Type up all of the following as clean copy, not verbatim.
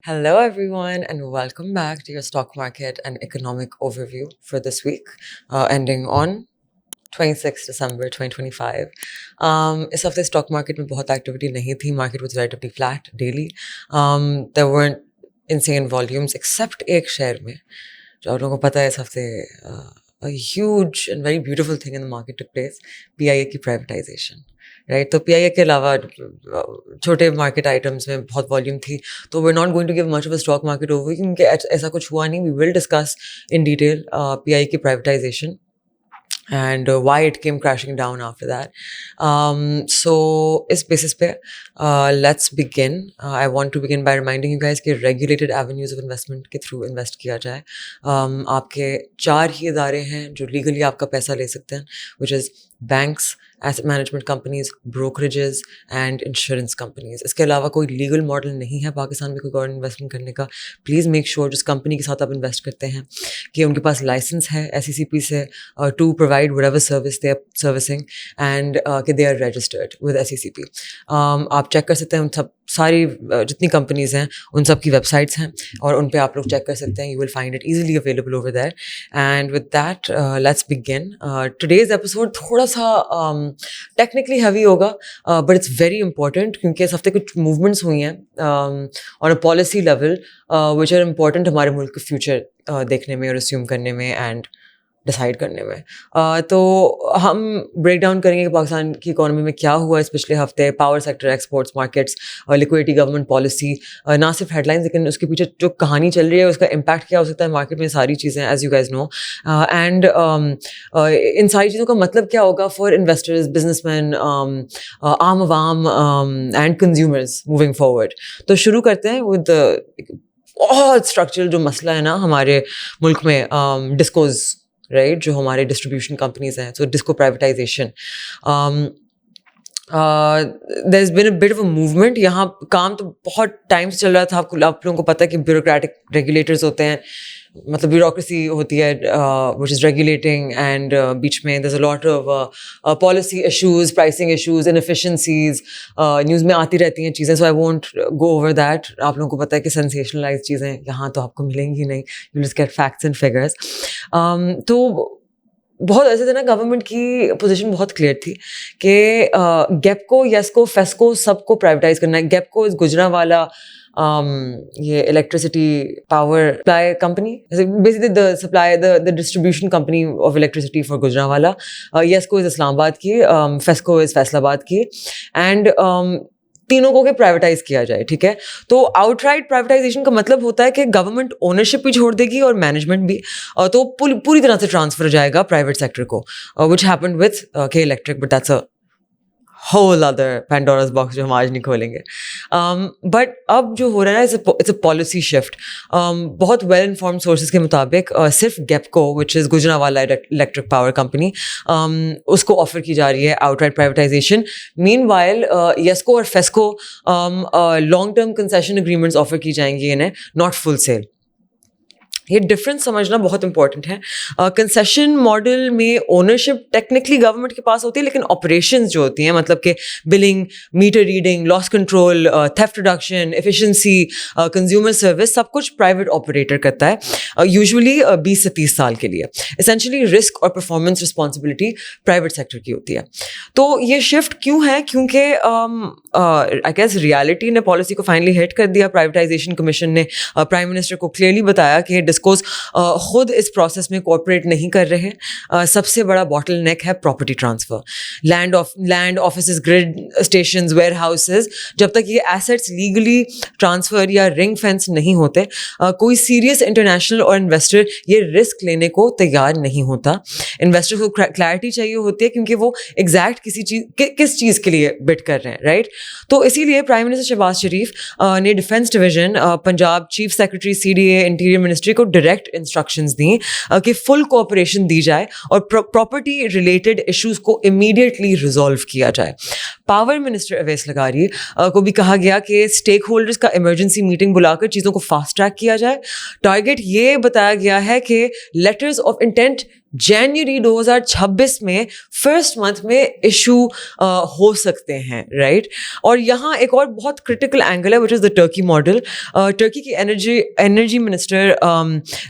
Hello, everyone, and welcome back to your stock market and economic overview for this week, ending on 26 December 2025. इस हफ्ते stock market में बहुत activity नहीं थी. Market was relatively flat daily. There weren't insane volumes except एक share में जो आप लोगों को पता है इस हफ्ते a huge and very beautiful thing in the market took place. PIA की privatization. राइट तो पीआईए के अलावा छोटे मार्केट आइटम्स में बहुत वॉल्यूम थी तो we are not going to give much of a stock market over क्योंकि ऐसा कुछ हुआ नहीं we will discuss in detail PIA की privatisation and why it came crashing down after that. So, इस basis पे let's begin. I want to begin by reminding you guys कि regulated avenues of investment के through invest किया जाए. आपके 4 ही इदारे हैं जो legally आपका पैसा ले सकते हैं, which is banks, asset management companies, brokerages and insurance companies. इसके अलावा कोई legal model नहीं है पाकिस्तान में कोई गवर्नमेंट इन्वेस्टमेंट करने का. Please make sure जिस कंपनी के साथ आप इन्वेस्ट करते हैं कि उनके पास लाइसेंस है SECP से to provide whatever service they are servicing and कि they are registered with SECP. आप चेक कर सकते हैं उन सब सारी जितनी कंपनीज हैं उन सब की वेबसाइट्स हैं और उन पे आप लोग चेक कर सकते हैं. You will find it easily available over there. And with that, let's begin. Today's episode थोड़ा सा टेक्निकली हैवी होगा but it's very important क्योंकि इस हफ्ते कुछ मूवमेंट्स हुई हैं on a policy level which are important हमारे मुल्क के फ्यूचर देखने में और अस्यूम करने में एंड डिसाइड करने में. तो हम ब्रेक डाउन करेंगे कि पाकिस्तान की इकोनॉमी में क्या हुआ इस पिछले हफ्ते. Power sector, exports, markets, liquidity, government policy, ना सिर्फ हेडलाइंस लेकिन उसके पीछे जो कहानी चल रही है उसका इम्पैक्ट क्या हो सकता है मार्केट में. सारी चीज़ें as you guys know and इन सारी चीज़ों का मतलब क्या होगा फॉर इन्वेस्टर्स, बिजनेसमैन, आम आवाम एंड कंज्यूमर्स मूविंग फॉरवर्ड. तो शुरू करते हैं विद बहुत स्ट्रक्चरल जो मसला है ना हमारे मुल्क में, डिस्कोज राइट जो हमारे डिस्ट्रीब्यूशन कंपनीज हैं. So DISCO privatisation there is been a bit of a movement. यहाँ काम तो बहुत टाइम से चल रहा था. आप लोगों को पता है कि ब्यूरोक्रेटिक रेगुलेटर्स होते हैं, मतलब ब्यूरोक्रेसी होती है विच इज़ रेगुलेटिंग एंड बीच में there is a lot of policy issues, pricing issues, inefficiencies news में आती रहती हैं चीज़ें. So I won't go over that. आप लोगों को पता है कि सेंसेशनलाइज चीज़ें यहाँ तो आपको मिलेंगी नहीं. You just get facts and figures. तो बहुत ऐसे थे ना, गवर्नमेंट की पोजीशन बहुत क्लियर थी कि गेपको, येस्को, फेस्को सबको प्राइवेटाइज करना है. गेपको इज गुजरांवाला, ये electricity power supply company, basically the distribution company of electricity for Gujranwala. IESCO is Islamabad की, फेस्को इज फैसलाबाद की एंड तीनों को के प्राइवेटाइज किया जाए. ठीक है, तो आउटराइट प्राइवेटाइजेशन का मतलब होता है कि गवर्नमेंट ओनरशिप भी छोड़ देगी और मैनेजमेंट भी, तो पूरी तरह से ट्रांसफर हो जाएगा प्राइवेट सेक्टर को, which happened with K electric. But that's a whole other Pandora's box जो हम आज नहीं खोलेंगे. बट अब जो हो रहा है इट्स अ पॉलिसी शिफ्ट. बहुत वेल इन्फॉर्म्ड सोर्सेज के मुताबिक सिर्फ गेपको which is Gujranwala electric power company, उसको ऑफर की जा रही है आउटराइट प्राइवेटाइजेशन. मीनवाइल येस्को और FESCO long term concession agreements offer की जाएंगी इन्हें, नॉट फुल सेल. ये डिफरेंस समझना बहुत इंपॉर्टेंट है. कंसेशन मॉडल में ओनरशिप टेक्निकली गवर्नमेंट के पास होती है लेकिन ऑपरेशंस जो होती हैं, मतलब कि billing, meter reading, loss control, theft reduction, efficiency, consumer service, सब कुछ प्राइवेट ऑपरेटर करता है, यूजुअली 20 से 30 साल के लिए. एसेंशियली रिस्क और परफॉर्मेंस रिस्पॉन्सिबिलिटी प्राइवेट सेक्टर की होती है. तो ये शिफ्ट क्यों है? क्योंकि आई गेस रियलिटी ने पॉलिसी को फाइनली हिट कर दिया. प्राइवेटाइजेशन कमीशन ने प्राइम मिनिस्टर को क्लियरली बताया कि डिस्कोस खुद इस प्रोसेस में कोऑपरेट नहीं कर रहे. सबसे बड़ा बॉटल नेक है property transfer. Land offices, grid stations, warehouses, जब तक ये एसेट्स लीगली ट्रांसफ़र या रिंग फेंस नहीं होते, कोई सीरियस इंटरनेशनल और इन्वेस्टर ये रिस्क लेने को तैयार नहीं होता. इन्वेस्टर को क्लैरिटी चाहिए होती है क्योंकि वो एग्जैक्ट किस चीज़ के लिए बिड कर रहे हैं, राइट. तो इसीलिए प्राइम मिनिस्टर शहबाज शरीफ ने defence division, Punjab chief secretary CDA, interior ministry को डायरेक्ट इंस्ट्रक्शंस दी कि फुल कोऑपरेशन दी जाए और प्रॉपर्टी रिलेटेड इश्यूज को इमीडिएटली रिजॉल्व किया जाए. पावर मिनिस्टर अवैस लगारी को भी कहा गया कि स्टेक होल्डर्स का इमरजेंसी मीटिंग बुलाकर चीज़ों को फास्ट ट्रैक किया जाए. टारगेट ये बताया गया है कि लेटर्स ऑफ इंटेंट जनवरी 2026 में फर्स्ट मंथ में इशू हो सकते हैं, राइट? और यहाँ एक और बहुत क्रिटिकल एंगल है, which is the Turkey model. Turkey की एनर्जी मिनिस्टर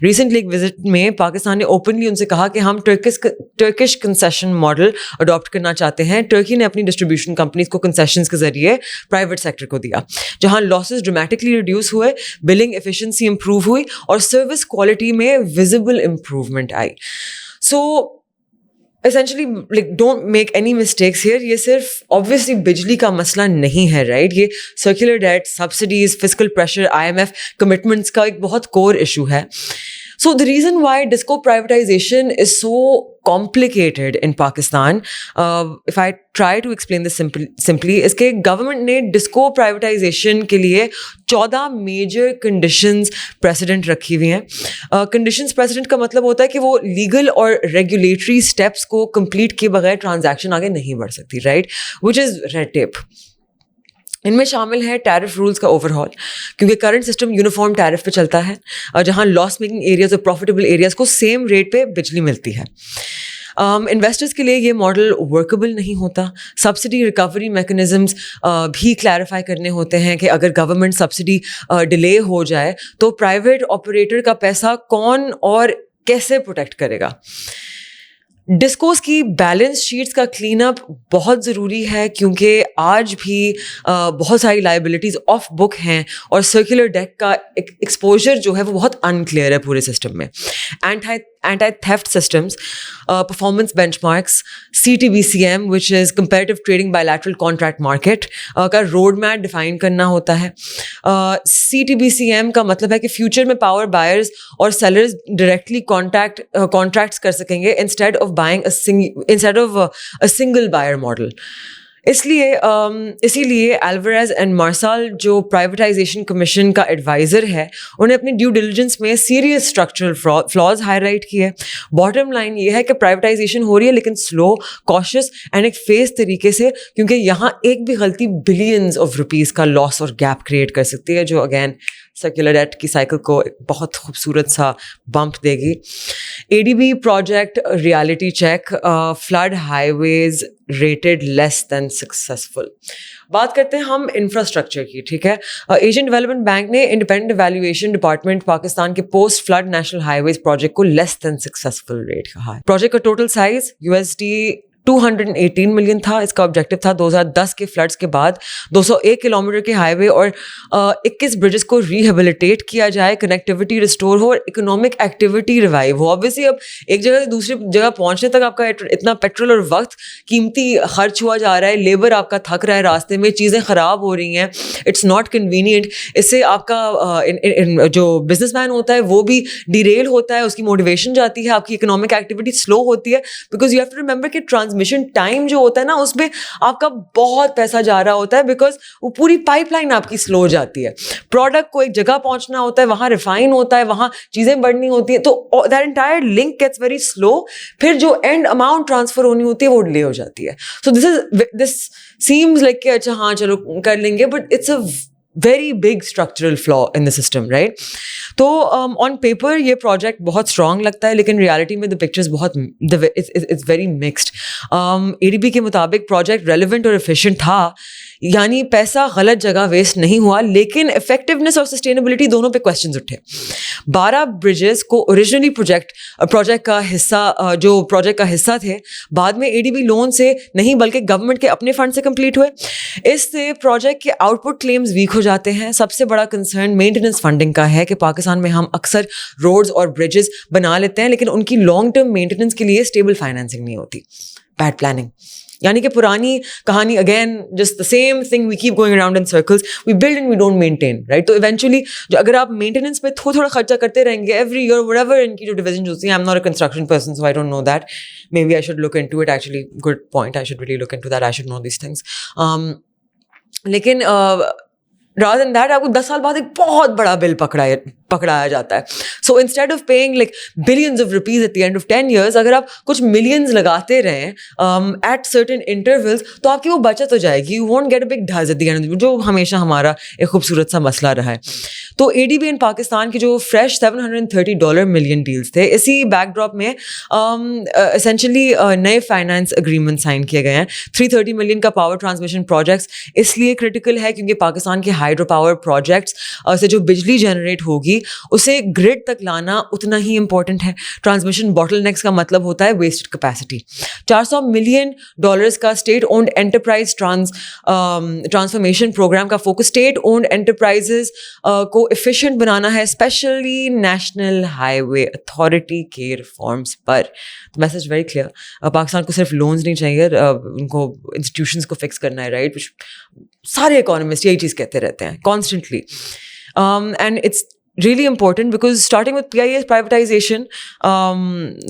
रिसेंटली एक विजिट में पाकिस्तान ने ओपनली उनसे कहा कि हम टर्किश कंसेशन मॉडल अडॉप्ट करना चाहते हैं. टर्की ने अपनी डिस्ट्रीब्यूशन कंपनीज को कंसेशंस के जरिए प्राइवेट सेक्टर को दिया, जहाँ लॉसेस ड्रामेटिकली रिड्यूस हुए, बिलिंग एफिशिएंसी इंप्रूव हुई और सर्विस क्वालिटी में visible improvement I. So essentially, like, don't make any mistakes here. ये सिर्फ obviously बिजली का मसला नहीं है, right? ये circular debt, subsidies, fiscal pressure, IMF commitments का एक बहुत core issue है. So the reason why disco privatization is so complicated in Pakistan, if I try to explain this simply, is कि government ने disco privatization के लिए 14 major conditions precedent रखी हुई हैं. Conditions precedent का मतलब होता है कि वो legal और regulatory steps को complete किए बगैर transaction आगे नहीं बढ़ सकती, right? Which is red tape. इनमें शामिल है टैरिफ रूल्स का ओवरहॉल, क्योंकि करंट सिस्टम यूनिफॉर्म टैरिफ पे चलता है और जहां लॉस मेकिंग एरियाज और प्रॉफिटेबल एरियाज को सेम रेट पे बिजली मिलती है. इन्वेस्टर्स के लिए ये मॉडल वर्केबल नहीं होता. सब्सिडी रिकवरी मैकेनिज्म्स भी क्लैरिफाई करने होते हैं कि अगर गवर्नमेंट सब्सिडी डिले हो जाए तो प्राइवेट ऑपरेटर का पैसा कौन और कैसे प्रोटेक्ट करेगा. डिस्कोस की बैलेंस शीट्स का क्लीन अप बहुत ज़रूरी है, क्योंकि आज भी बहुत सारी लाइबिलिटीज़ ऑफ बुक हैं और सर्कुलर डेट का एक्सपोजर जो है वो बहुत अनक्लियर है पूरे सिस्टम में. Anti theft systems, performance benchmarks, CTBCM which is comparative trading bilateral contract market का रोड मैप डिफाइन करना होता है. CTBCM का मतलब है कि फ्यूचर में पावर बायर्स और सेलर्स डायरेक्टली कॉन्ट्रैक्ट्स कर सकेंगे instead of a single buyer model. इसीलिए एल्वारेज एंड मार्साल जो प्राइवेटाइजेशन कमीशन का एडवाइज़र है, उन्हें अपनी ड्यू डिलिजेंस में सीरियस स्ट्रक्चरल फ्लॉज हाईलाइट किए. बॉटम लाइन ये है कि प्राइवेटाइजेशन हो रही है लेकिन स्लो, कॉशियस एंड एक फेस तरीके से, क्योंकि यहाँ एक भी गलती बिलियंस ऑफ रुपीज़ का लॉस और गैप क्रिएट कर सकती है, जो अगेन सर्कुलर डेट की साइकिल को एक बहुत खूबसूरत सा बम्प देगी. ADB project reality check, flood highways rated less than successful. बात करते हैं हम इंफ्रास्ट्रक्चर की, ठीक है. एशियन डेवलपमेंट बैंक ने इंडिपेंडेंट इवैल्यूएशन डिपार्टमेंट पाकिस्तान के post flood national highways project को लेस देन सक्सेसफुल रेट कहा है. प्रोजेक्ट का टोटल साइज USD 218 मिलियन था. इसका ऑब्जेक्टिव था 2010 के फ्लड्स के बाद 201 किलोमीटर के हाईवे और 21 ब्रिजेस को रिहेबिलिटेट किया जाए, कनेक्टिविटी रिस्टोर हो और इकोनॉमिक एक्टिविटी रिवाइव हो. ऑब्वियसली अब एक जगह से दूसरी जगह पहुंचने तक आपका इतना पेट्रोल और वक्त कीमती खर्च हुआ जा रहा है, लेबर आपका थक रहा है, रास्ते में चीज़ें ख़राब हो रही हैं, इट्स नॉट कन्वीनियंट. इससे आपका जो बिजनेसमैन होता है वो भी डिरेल होता है, उसकी मोटिवेशन जाती है, आपकी इकोनॉमिक एक्टिविटी स्लो होती है, because you have to remember कि ट्रांसमिशन टाइम जो होता है ना, उसमें आपका बहुत पैसा जा रहा होता है, बिकॉज वो पूरी पाइपलाइन आपकी स्लो हो जाती है. प्रोडक्ट को एक जगह पहुंचना होता है, वहां रिफाइन होता है, वहां चीजें बढ़नी होती है, तो that entire link gets very slow. फिर जो एंड अमाउंट ट्रांसफर होनी होती है वो डिले हो जाती है. सो दिस सीम्स लाइक कि अच्छा हाँ चलो कर लेंगे, but it's a very big structural flaw in the system, right? तो on paper ये project बहुत strong लगता है, लेकिन reality में the pictures बहुत it's very mixed. ADB के मुताबिक project relevant और efficient था, यानी पैसा गलत जगह वेस्ट नहीं हुआ, लेकिन इफेक्टिवनेस और सस्टेनेबिलिटी दोनों पे क्वेश्चंस उठे. 12 ब्रिजेस को ओरिजिनली प्रोजेक्ट का हिस्सा थे, बाद में ADB लोन से नहीं बल्कि गवर्नमेंट के अपने फंड से कंप्लीट हुए. इससे प्रोजेक्ट के आउटपुट क्लेम्स वीक हो जाते हैं. सबसे बड़ा कंसर्न मेंटेनेंस फंडिंग का है कि पाकिस्तान में हम अक्सर रोड्स और ब्रिजेस बना लेते हैं, लेकिन उनकी लॉन्ग टर्म मेंटेनेंस के लिए स्टेबल फाइनेंसिंग नहीं होती. बैड प्लानिंग, यानी कि पुरानी कहानी, again just the same thing, we keep going around in circles, we build and we don't maintain, right. तो इवेंचुअली जो अगर आप मेंटेनेंस पे थोड़ा खर्चा करते रहेंगे एवरी ईयर, व्हाटएवर इनकी जो डिविजन होती है, I am not a construction person so I don't know that, maybe I should look into it. Actually good point, I should really look into that, I should know these things. लेकिन rather than that आपको 10 साल बाद एक बहुत बड़ा bill पकड़ा है पकड़ाया जाता है. So instead of paying like billions of rupees at the end of 10 years, अगर आप कुछ millions लगाते रहें at certain intervals, तो आपकी वो बचत हो जाएगी. You won't get a big dhaz at the end, जो हमेशा हमारा एक खूबसूरत सा मसला रहा है. तो ADB इन पाकिस्तान की जो फ्रेश $730 मिलियन डील्स थे, इसी बैकड्रॉप में essentially नए फाइनेंस एग्रीमेंट साइन किए गए हैं. 330 मिलियन का पावर ट्रांसमिशन प्रोजेक्ट्स इसलिए क्रिटिकल है क्योंकि पाकिस्तान के हाइड्रो पावर प्रोजेक्ट्स से जो बिजली जनरेट होगी उसे ग्रिड तक लाना उतना ही इंपॉर्टेंट है. ट्रांसमिशन बॉटलनेक्स का मतलब होता है वेस्टेड कैपेसिटी. $400 मिलियन का state owned enterprise transformation programme का फोकस स्टेट ओन्ड एंटरप्राइजेस को एफिशिएंट बनाना है, स्पेशली नेशनल हाईवे अथॉरिटी के रिफॉर्म्स पर. तो मैसेज वेरी क्लियर. पाकिस्तान को सिर्फ लोन्स नहीं चाहिए, उनको इंस्टीट्यूशंस को फिक्स करना है, राइट? सारे इकोनॉमिस्ट यही चीज़ कहते रहते हैं constantly. And it's really important because starting with PIA's privatization,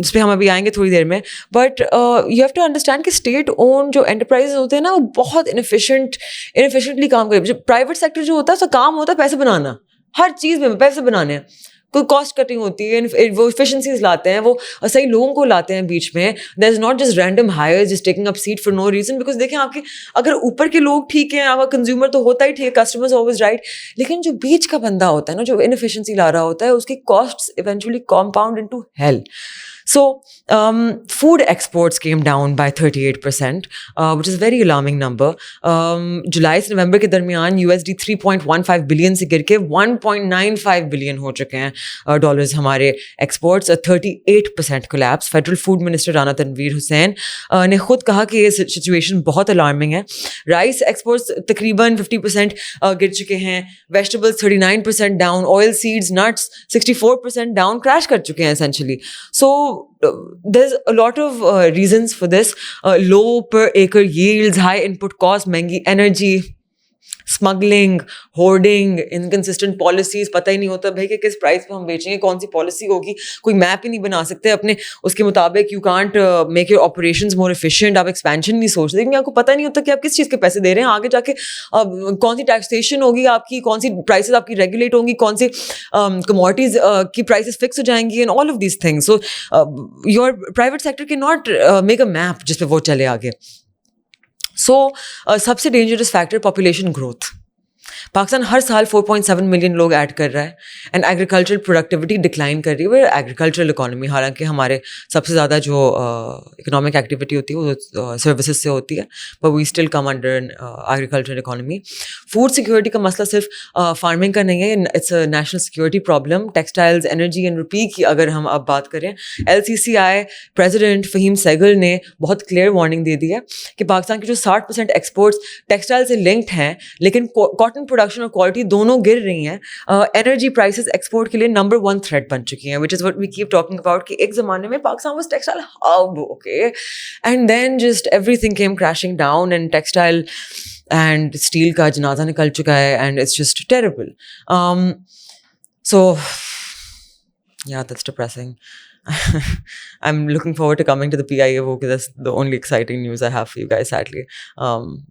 इस पर हम अभी आएंगे थोड़ी देर में, but you have to understand कि state owned जो enterprises होते हैं ना, वो बहुत inefficiently काम करते हैं. Private sector जो होता है उसका काम होता है पैसे बनाना, हर चीज़ में पैसे बनाने हैं. कोई कॉस्ट कटिंग होती है, वो एफिशिएंसीज लाते हैं, वो सही लोगों को लाते हैं बीच में. There is not just random hires just taking up seat for no reason. Because देखें, आपके अगर ऊपर के लोग ठीक हैं, आपका कंज्यूमर तो होता ही ठीक है, कस्टमर्स ऑलवेज राइट, लेकिन जो बीच का बंदा होता है ना, जो इनएफिशिएंसी ला रहा होता है, उसकी costs eventually compound into hello. So, food exports came down by 38%, which is a very alarming number. जुलाई से नवंबर के दरमियान USD 3.15 बिलियन से गिर के 1.95 बिलियन हो चुके हैं डॉलर्स हमारे exports. 38% collapse. Federal food minister Rana Tanveer Hussain ने खुद कहा कि ये सिचुएशन बहुत अलार्मिंग है. राइस एक्सपोर्ट्स तकरीबन 50% गिर चुके हैं. Vegetables 39% down. Oil seeds nuts 64% down, crash कर चुके हैं essentially. So there's a lot of reasons for this. Low per acre yields, high input costs, महंगी energy, smuggling, hoarding, inconsistent policies. पता ही नहीं होता भाई कि किस प्राइस पे हम बेचेंगे, कौन सी पॉलिसी होगी. कोई मैप ही नहीं बना सकते अपने उसके मुताबिक. You can't make your operations more efficient. आप एक्सपेंशन नहीं सोचते क्योंकि आपको पता नहीं होता कि आप किस चीज़ के पैसे दे रहे हैं. आगे जाके कौन सी टैक्सेशन होगी आपकी, कौन सी प्राइसेस आपकी रेगुलेट होंगी, कौन सी कमोडिटीज की प्राइसेस फिक्स हो जाएंगी, and all of these things. So your private sector can not make a map जिस पे वो चले आगे. सो सबसे dangerous factor population growth. Pakistan हर साल 4.7 मिलियन लोग ऐड कर रहा है एंड एग्रीकल्चरल प्रोडक्टिविटी डिक्लाइन कर रही है. एग्रीकल्चरल इकोनॉमी, हालांकि हमारे सबसे ज़्यादा जो इकोनॉमिक एक्टिविटी होती है वो सर्विसेज से होती है, but we still come under agricultural economy. Food security का मसला सिर्फ फार्मिंग का नहीं है, it's a national security problem. Textiles, energy and rupee की अगर हम अब बात करें, LCCI प्रेसिडेंट फ़हीम सहगल ने बहुत क्लियर वार्निंग दे दी है कि पाकिस्तान के जो 60% एक्सपोर्ट्स टेक्सटाइल से लिंक्ड हैं, लेकिन कॉटन प्रोडक्शन और क्वालिटी दोनों गिर रही हैं. एनर्जी प्राइसेस एक्सपोर्ट के लिए नंबर 1 थ्रेट बन चुकी हैं, which is what we keep talking about कि एक ज़माने में Pakistan was textile hub, okay, and then just everything came crashing down and textile and steel का जनाजा निकल चुका है and it's just terrible. So yeah, that's depressing. I'm looking forward to coming to the PIA vote because that's the only exciting news I have for you guys, sadly.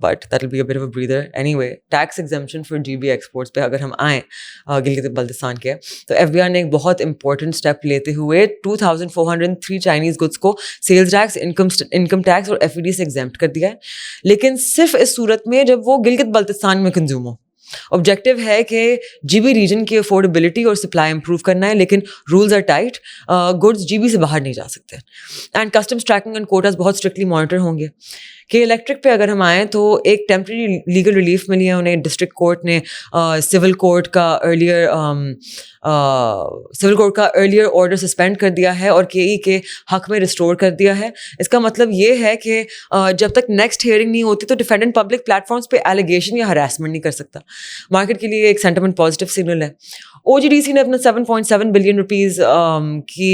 But that'll be a bit of a breather. Anyway, tax exemption for GB exports पे अगर हम आएँ गिलगित बल्तिस्तान के, तो FBR ने एक बहुत important step लेते हुए 2,403 चाइनीज़ गुड्स को सेल्स टैक्स, इनकम टैक्स और FED से एग्जेम्प्ट कर दिया है, लेकिन सिर्फ इस सूरत में जब वो गिलगित बल्तिस्तान में कंज्यूम हो. ऑब्जेक्टिव है कि GB रीजन की अफोर्डेबिलिटी और सप्लाई इंप्रूव करना है, लेकिन rules are tight. Goods GB से बाहर नहीं जा सकते and customs tracking and quotas बहुत स्ट्रिक्टली मॉनिटर होंगे. कि इलेक्ट्रिक पे अगर हम आएँ तो एक टेम्प्रेरी लीगल रिलीफ मिली है उन्हें. डिस्ट्रिक्ट कोर्ट ने सिविल कोर्ट का अर्लियर ऑर्डर सस्पेंड कर दिया है और KE के हक में रिस्टोर कर दिया है. इसका मतलब ये है कि जब तक नेक्स्ट हियरिंग नहीं होती तो डिफेंडेंट पब्लिक प्लेटफॉर्म्स पे एलिगेशन या हरासमेंट नहीं कर सकता. मार्केट के लिए एक सेंटिमेंट पॉजिटिव सिग्नल है. OGDC ने अपना 7.7 बिलियन रुपीज़ की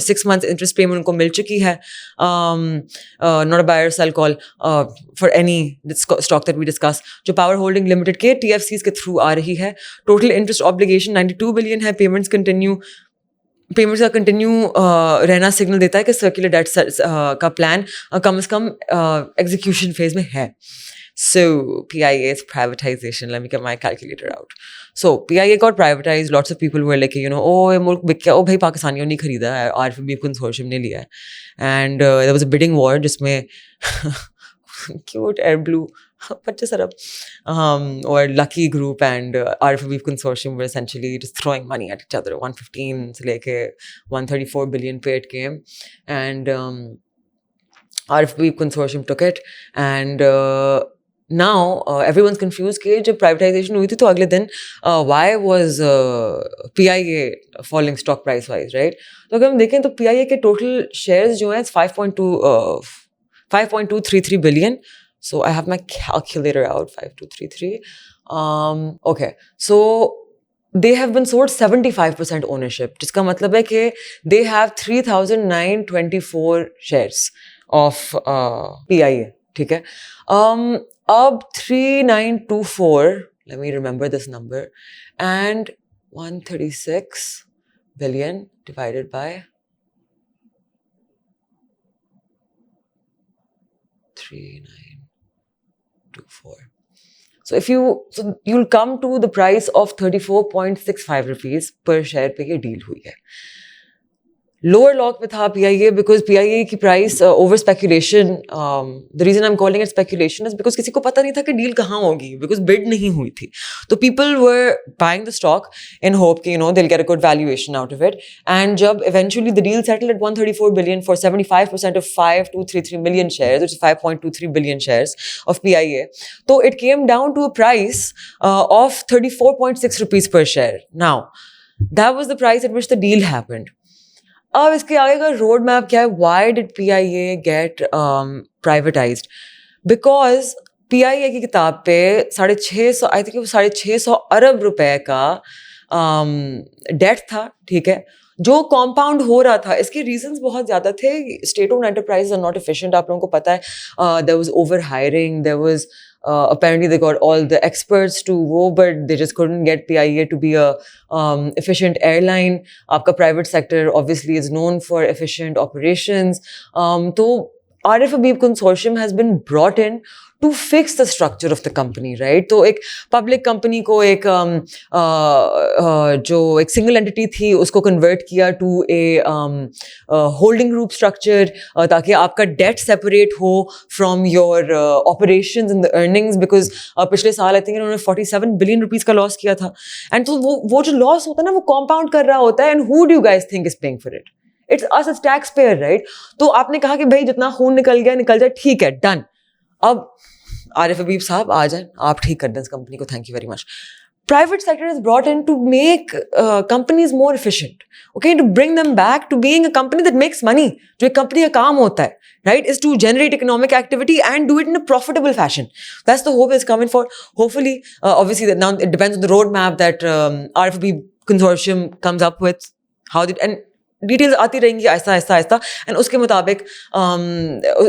6 months इंटरेस्ट पेमेंट उनको मिल चुकी है. Not a buyer sell call for any stock that we discuss, जो पावर होल्डिंग लिमिटेड के TFCs के थ्रू आ रही है. टोटल इंटरेस्ट ऑब्लिगेशन 92 बिलियन है. पेमेंट्स कंटिन्यू पेमेंट्स का कंटिन्यू रहना सिग्नल देता है कि सर्कुलर डेट का प्लान कम से कम एग्जीक्यूशन फेज में है. So PIA's privatization, let me get my calculator out. So PIA got privatized. Lots of people were like, oh ये मुल्क बिक गया, oh भाई पाकिस्तानियों ने खरीदा है, RFB कंसोर्शियम ने लिया है. And there was a bidding war जिसमें cute Air Blue 25 Arab or Lucky Group and RFB consortium were essentially just throwing money at each other. 115 से लेके 134 billion पे it came, and RFB consortium took it, and now everyone's confused कि जब privatization हुई थी तो अगले दिन why was PIA falling stock price wise, right? तो अगर हम देखें तो PIA के total shares जो हैं 5.233 billion. So I have my calculator out. 5233. Okay, so they have been sold 75% ownership, जिसका मतलब है कि they have 3,924 shares of PIA. ठीक है. अब 3,924, let me remember this number, and 136 billion divided by 3,924. So you'll come to the price of 34.65 rupees per share पे ये deal हुई है. Lower lock पे था PIA because PIA की price over speculation. The reason I'm calling it speculation is because किसी को पता नहीं था कि deal कहाँ होगी, because bid नहीं हुई थी. तो people were buying the stock in hope कि they'll get a good valuation out of it. And जब eventually the deal settled at 134 billion for 75% of 5,233 million shares, which is 5.23 billion shares of PIA. So it came down to a price of 34.6 rupees per share. Now, that was the price at which the deal happened. अब इसके आगे का road map क्या है? Why did PIA get privatized? Because PIA की किताब पे 650, I think वो 650 अरब रुपए का डेट था, ठीक है, जो कॉम्पाउंड हो रहा था. इसके रीजंस बहुत ज़्यादा थे. State owned enterprise are not efficient, आप लोगों को पता है. There was over hiring, there was apparently they got all the experts to go, but they just couldn't get PIA to be a efficient airline. Aapka private sector obviously is known for efficient operations. So RF Habib consortium has been brought in to fix the structure of the company, right? तो एक public company को एक जो एक single entity थी उसको convert किया to a holding group structure ताकि आपका debt separate हो from your operations and the earnings, because पिछले साल I think उन्होंने 47 billion rupees का loss किया था. And तो वो जो loss होता है ना वो compound कर रहा होता है. And who do you guys think is paying for it? It's us as taxpayer, right? तो आपने कहा कि भाई जितना खून निकल जाए, ठीक है, डन. अब आरिफ हबीब साहब आ जाए, आप ठीक कर दें इस कंपनी को, thank you very much. Private sector is brought in to make companies more efficient, okay, to bring them back to being a company that makes money. जो एक कंपनी का काम होता है, right, is to generate economic activity and do it in a profitable fashion. That's the hope is coming for. Hopefully, obviously, that now it depends on the roadmap that RFB consortium comes up with. And details आती रहेंगी Aahista Aahista, and उसके मुताबिक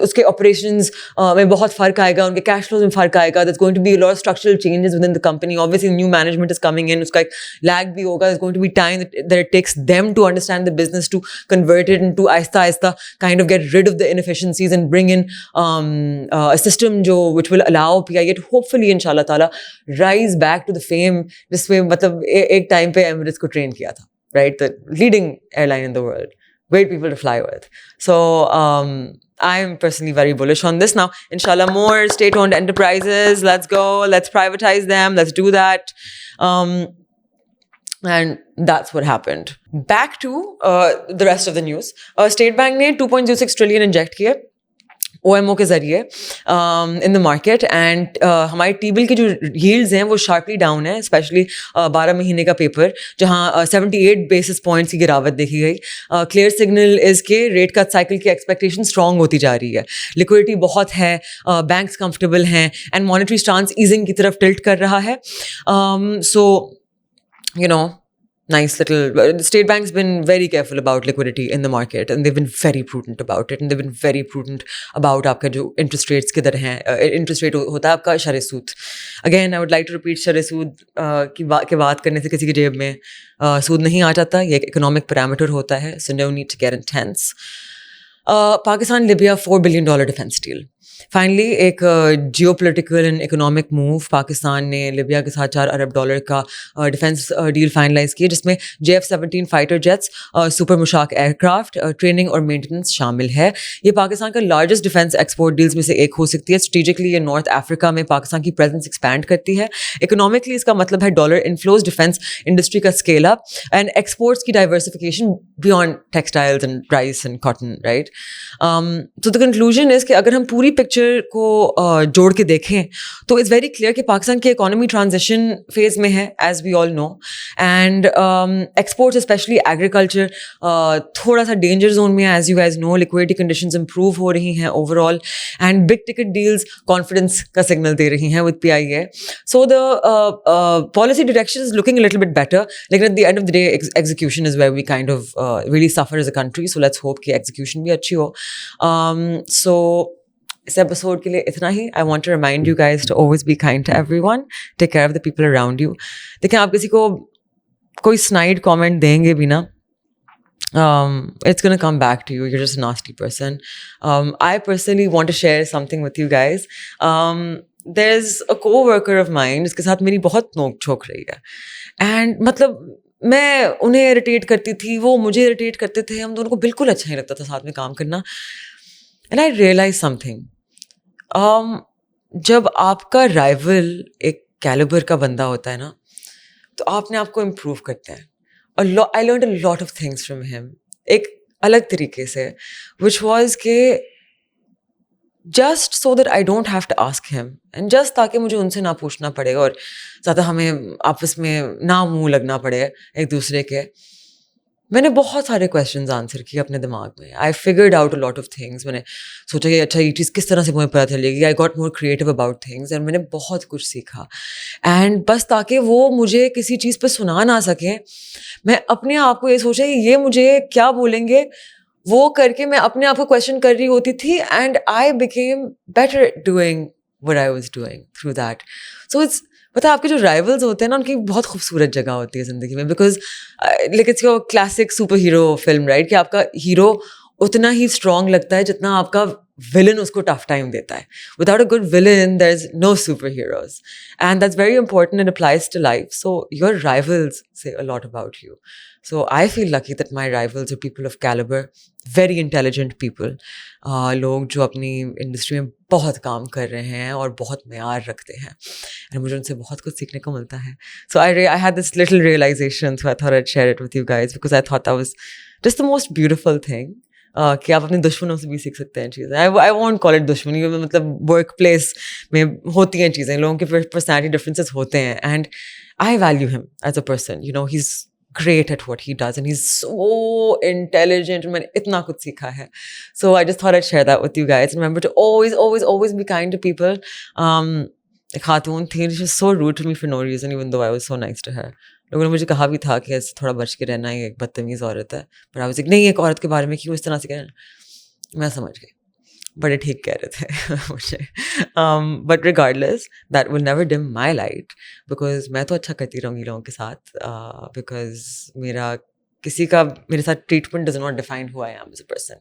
उसके operations में बहुत फ़र्क आएगा, उनके कैश फ्लोज में फ़र्क आएगा. there's going to be a lot of structural changes within the company. Obviously new management is coming in, उसका एक लैग भी होगा. there's going to be time that it takes them to understand the business, to convert it into आहिस्ता kind of get rid of the inefficiencies and bring in a system which will allow PIA to hopefully inshallah ta'ala rise back to the fame जिसमें मतलब एक time पे Emirates को train किया था, right? The leading airline in the world. Great people to fly with. So I'm personally very bullish on this. Now, inshallah, more state-owned enterprises. Let's go. Let's privatize them. Let's do that. And that's what happened. Back to the rest of the news. State Bank ने 2.06 trillion inject किए OMO के ज़रिए in the market, and हमारी T-bill की जो yields हैं वो sharply down है, स्पेशली 12 महीने का पेपर जहाँ 78 बेसिस पॉइंट्स की गिरावट देखी गई. क्लियर सिग्नल इज़ के रेट कट साइकिल की एक्सपेक्टेशन स्ट्रॉन्ग होती जा रही है. लिक्विडिटी बहुत है, बैंक्स कंफर्टेबल हैं, एंड मॉनेटरी स्टांस ईजिंग की तरफ टिल्ट कर रहा है. सो nice little. The state bank's been very careful about liquidity in the market, and they've been very prudent about it, and they've been very prudent about आपका जो interest rates किधर हैं. Interest rate होता है आपका शरह सूद. Again, I would like to repeat, शरह सूद की बात करने से किसी की जेब में सूद नहीं आ जाता. ये एक economic parameter होता है, so no need to get intense. Pakistan Libya $4 billion defense deal. Finally एक geo political and economic move Pakistan ने लिबिया के साथ $4 अरब का डिफेंस डील फाइनलाइज किया, जिसमें JF-17 fighter jets, super Mushshak aircraft, training और मेंटेनेंस शामिल है. ये पाकिस्तान का लार्जेस्ट डिफेंस एक्सपोर्ट डील्स में से एक हो सकती है. स्ट्रेटेजिकली ये नॉर्थ अफ्रीका में पाकिस्तान की प्रेजेंस एक्सपैंड करती है. इकोनॉमिकली इसका मतलब है डॉलर इनफ्लोज, डिफेंस इंडस्ट्री का स्केल अप एंड एक्सपोर्ट्स की diversification beyond textiles and rice and cotton, right. तो द कंक्लूजन इज कि अगर हम पूरी पिक्चर को जोड़ के देखें तो इट्स वेरी क्लियर कि पाकिस्तान की इकोनॉमी ट्रांजिशन फेज में है, as we all know. And exports specially agriculture थोड़ा सा डेंजर जोन में है, as you guys know. Liquidity conditions improve हो रही हैं overall, and big ticket deals confidence का सिग्नल दे रही हैं with PIA. So the policy direction is looking a little bit better, लेकिन at the end of the day execution is where we kind of really suffer as a country. So let's hope कि execution भी अच्छी हो. So इस episode के लिए इतना ही. I want to remind you guys to always be kind to everyone, take care of the people around you. देखें, आप किसी को कोई स्नाइड कमेंट देंगे भी ना, it's going to come back to you. You're just a nasty person. I personally want to share something with you guys. There's a co-worker of mine जिसके साथ मेरी बहुत नोक झोंक रही है, and मतलब मैं उन्हें इरिटेट करती थी, वो मुझे इरिटेट करते थे, हम दोनों को बिल्कुल अच्छा नहीं लगता था साथ में काम करना. And I realise something. जब आपका राइवल एक कैलिबर का बंदा होता है ना, तो आप अपने आप को इम्प्रूव करते हैं. I learned a lot of things from him, एक अलग तरीके से, which was कि just so that I don't have to ask him, and just ताकि मुझे उनसे ना पूछना पड़े और ज़्यादा हमें आपस में ना मुंह लगना पड़े एक दूसरे के. मैंने बहुत सारे क्वेश्चंस आंसर किए अपने दिमाग में. I figured out a lot of things. मैंने सोचा कि अच्छा ये चीज़ किस तरह से मुझे पता चलेगी. I got more creative about things and मैंने बहुत कुछ सीखा. एंड बस ताकि वो मुझे किसी चीज़ पे सुना ना सकें, मैं अपने आप को ये सोचा कि ये मुझे क्या बोलेंगे, वो करके मैं अपने आप को क्वेश्चन कर रही होती थी. And I became better doing what I was doing through that. So it's पता है, आपके जो राइवल्स होते हैं ना, उनकी बहुत खूबसूरत जगह होती है ज़िंदगी में. Because like it's your classic super hero film, right, कि आपका हीरो उतना ही स्ट्रॉन्ग लगता है जितना आपका विलन उसको टफ टाइम देता है. Without a good villain there is no super heroes, and that's very important and applies to life. So your rivals say a lot about you. So I feel lucky that my rivals are people of caliber, very intelligent people. लोग जो अपनी industry में बहुत काम कर रहे हैं और बहुत मेयार रखते हैं, and मुझे उनसे बहुत कुछ सीखने को मिलता है. So I had this little realization, so I thought I'd share it with you guys because I thought that was just the most beautiful thing. कि आप अपने दुश्मनों से भी सीख सकते हैं चीज़ें. I won't call it दुश्मनी, मतलब वर्क प्लेस में होती हैं चीज़ें, लोगों के पर्सनैलिटी डिफरेंसेस होते हैं, and I value him as a person. You know, he's great at what he does and he's so intelligent. मैंने इतना कुछ सीखा है. So I just thought I'd share that with you guys. Remember to always be kind to people. एक खातून थी, she was so rude to me for no reason, even though I was so nice to her. लोगों ने मुझे कहा भी था कि ऐसे थोड़ा बच के रहना, ये एक बदतमीज़ औरत है. But I was like, नहीं, एक औरत के बारे में क्यों इस तरह से कहना. मैं समझ गई, बड़े ठीक कह रहे थे मुझे. But regardless, that will never dim my light, because मैं तो अच्छा करती रहूँगी लोगों के साथ, बिकॉज मेरा किसी का मेरे साथ treatment does not define who I am as a person.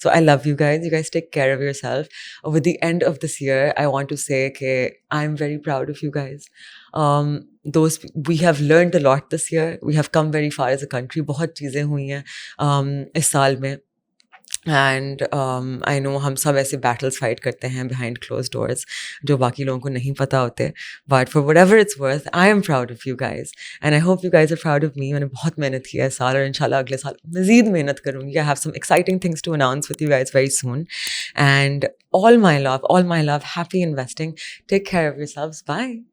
So I love you guys take care of yourself. With the end of this year I want to say कि I am very proud of you guys. we have learned a lot this year. We have come very far as a country. बहुत चीज़ें हुई हैं इस साल में. And I know हम सब ऐसे बैटल्स फाइट करते हैं बिहाइंड क्लोज डोर्स जो बाकी लोगों को नहीं पता होते. But for whatever it's worth, I am proud of you guys and I hope you guys are proud of me. मैंने बहुत मेहनत किया है साल, और इंशाल्लाह अगले साल मज़ीद मेहनत करूँगी. I have some exciting things to announce with you guys very soon. And all my love, happy investing. Take care of yourselves. Bye.